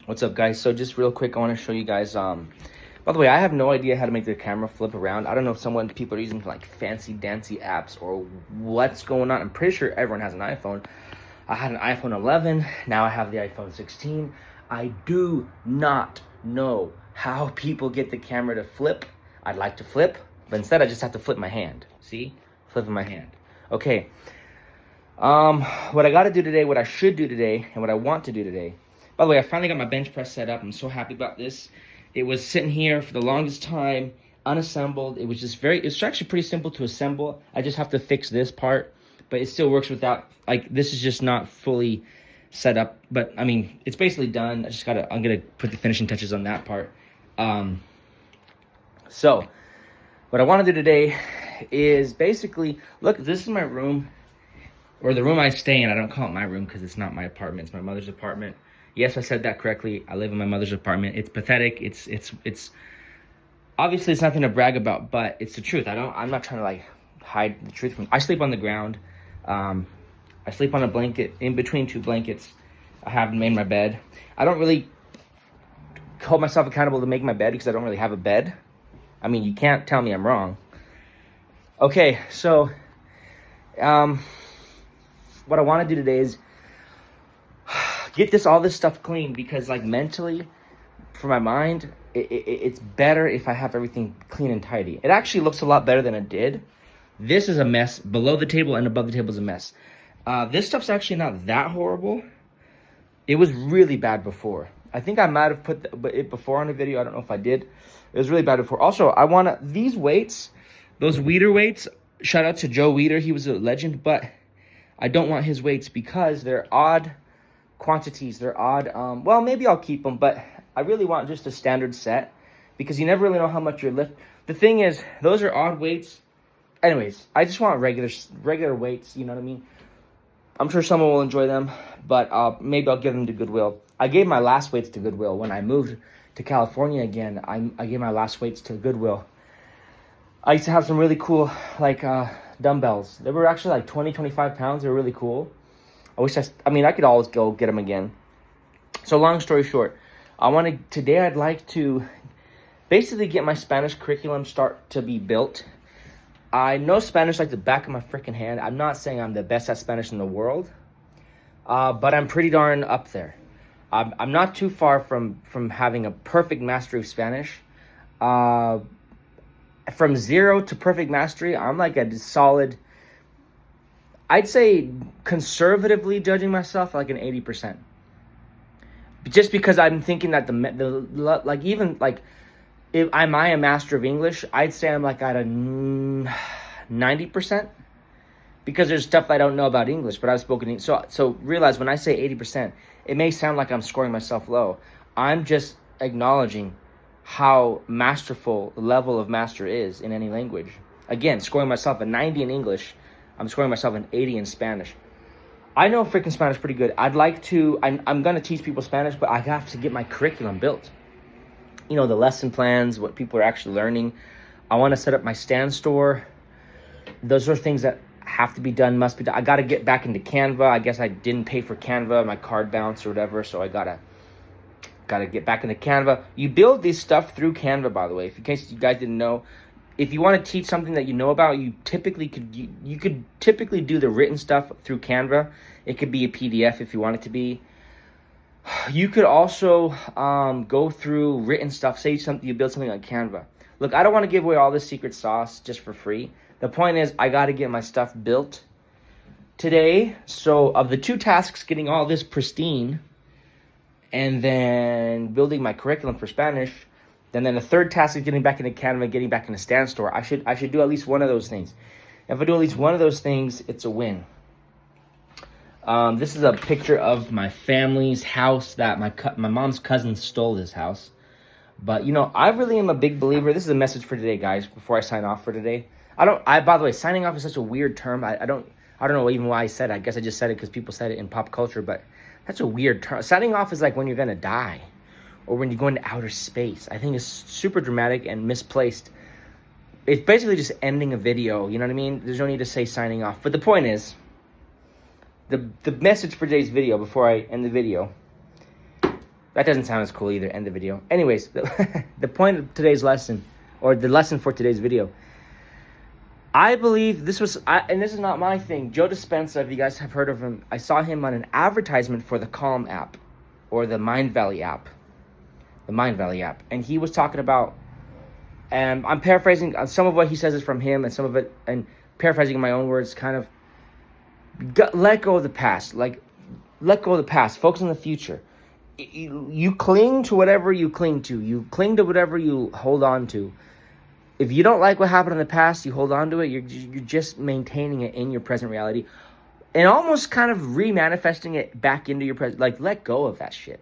What's up, guys? So just real quick, I want to show you guys by the way, I have no idea how to make the camera flip around. I don't know if people are using like fancy dancy apps or what's going on. I'm pretty sure everyone has an iPhone. I had an iPhone 11, now I have the iPhone 16. I do not know how people get the camera to flip. I'd like to flip, but instead I just have to flip my hand. See? Flipping my hand. Okay. What I got to do today, what I should do today, and what I want to do today. By the way, I finally got my bench press set up. I'm so happy about this. It was sitting here for the longest time, unassembled. It's actually pretty simple to assemble. I just have to fix this part, but it still works without, like, this is just not fully set up. But, I mean, it's basically done. I'm going to put the finishing touches on that part. So, what I want to do today is basically, look, this is my room, or the room I stay in. I don't call it my room because it's not my apartment. It's my mother's apartment. Yes, I said that correctly. I live in my mother's apartment. It's pathetic. It's obviously it's nothing to brag about, but it's the truth. I'm not trying to like hide the truth from you. I sleep on the ground. I sleep on a blanket in between two blankets. I haven't made my bed. I don't really hold myself accountable to make my bed because I don't really have a bed. I mean, you can't tell me I'm wrong. Okay, so what I want to do today is get all this stuff clean because, like, mentally, for my mind, it's better if I have everything clean and tidy. It actually looks a lot better than it did. This is a mess. Below the table and above the table is a mess. This stuff's actually not that horrible. It was really bad before. I think I might have put it before on a video. I don't know if I did. It was really bad before. Also, I want to, these weights, those Weeder weights, shout out to Joe Weeder. He was a legend, but I don't want his weights because they're odd quantities. They're odd. Well, maybe I'll keep them, but I really want just a standard set because you never really know how much you're lifting. The thing is, those are odd weights. Anyways, I just want regular weights, you know what I mean? I'm sure someone will enjoy them, but maybe I'll give them to Goodwill. I gave my last weights to Goodwill. When I moved to California again, I gave my last weights to Goodwill. I used to have some really cool, like, dumbbells. They were actually like 20, 25 pounds. They were really cool. I could always go get them again. So long story short, today I'd like to basically get my Spanish curriculum start to be built. I know Spanish like the back of my freaking hand. I'm not saying I'm the best at Spanish in the world, but I'm pretty darn up there. I'm not too far from having a perfect mastery of Spanish. From 0 to perfect mastery, I'm like a solid, I'd say conservatively judging myself, like an 80%. Just because I'm thinking that if am I a master of English, I'd say I'm like at a 90%. Because there's stuff I don't know about English, but I've spoken English. So realize when I say 80%, it may sound like I'm scoring myself low. I'm just acknowledging how masterful the level of master is in any language. Again, scoring myself a 90 in English, I'm scoring myself an 80 in Spanish. I know freaking Spanish pretty good. I'm going to teach people Spanish, but I have to get my curriculum built. You know, the lesson plans, what people are actually learning. I want to set up my stand store. Those are things that have to be done, must be done. I got to get back into Canva. I guess I didn't pay for Canva. My card bounced or whatever, so I got to get back into Canva. You build this stuff through Canva, by the way. In case you guys didn't know, if you want to teach something that you know about, you could typically do the written stuff through Canva. It could be a PDF if you want it to be. You could also go through written stuff. Say you build something on Canva. Look, I don't want to give away all this secret sauce just for free. The point is, I got to get my stuff built today. So of the two tasks, getting all this pristine, and then building my curriculum for Spanish, and then the third task is getting back into Canva, getting back into Stand Store. I should do at least one of those things. If I do at least one of those things, it's a win. This is a picture of my family's house that my mom's cousin stole this house. But, you know, I really am a big believer. This is a message for today, guys, before I sign off for today. By the way, signing off is such a weird term. I don't know even why I said it. I guess I just said it because people said it in pop culture, but that's a weird term. Signing off is like when you're going to die or when you're going to outer space. I think it's super dramatic and misplaced. It's basically just ending a video, you know what I mean? There's no need to say signing off. But the point is, the message for today's video, before I end the video, That doesn't sound as cool either. End the video. Anyways, the point of today's lesson, or the lesson for today's video, I believe this was, and this is not my thing, Joe Dispenza, if you guys have heard of him, I saw him on an advertisement for the Calm app, or the Mind Valley app. The Mind Valley app. And he was talking about, and I'm paraphrasing, some of what he says is from him, and some of it, and paraphrasing in my own words, kind of, let go of the past. Like, let go of the past. Focus on the future. You cling to whatever you cling to. You cling to whatever you hold on to. If you don't like what happened in the past, you hold on to it. You're just maintaining it in your present reality, and almost kind of re-manifesting it back into your present. Like, let go of that shit.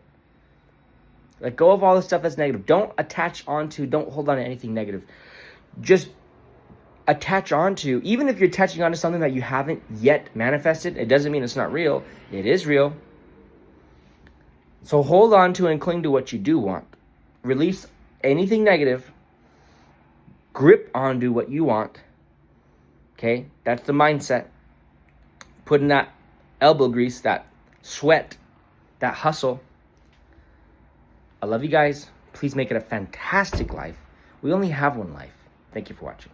Let go of all the stuff that's negative. Don't hold on to anything negative. Just attach onto, even if you're attaching onto something that you haven't yet manifested, it doesn't mean it's not real. It is real. So hold on to and cling to what you do want. Release anything negative. Grip onto what you want. Okay? That's the mindset. Put in that elbow grease, that sweat, that hustle. I love you guys. Please make it a fantastic life. We only have one life. Thank you for watching.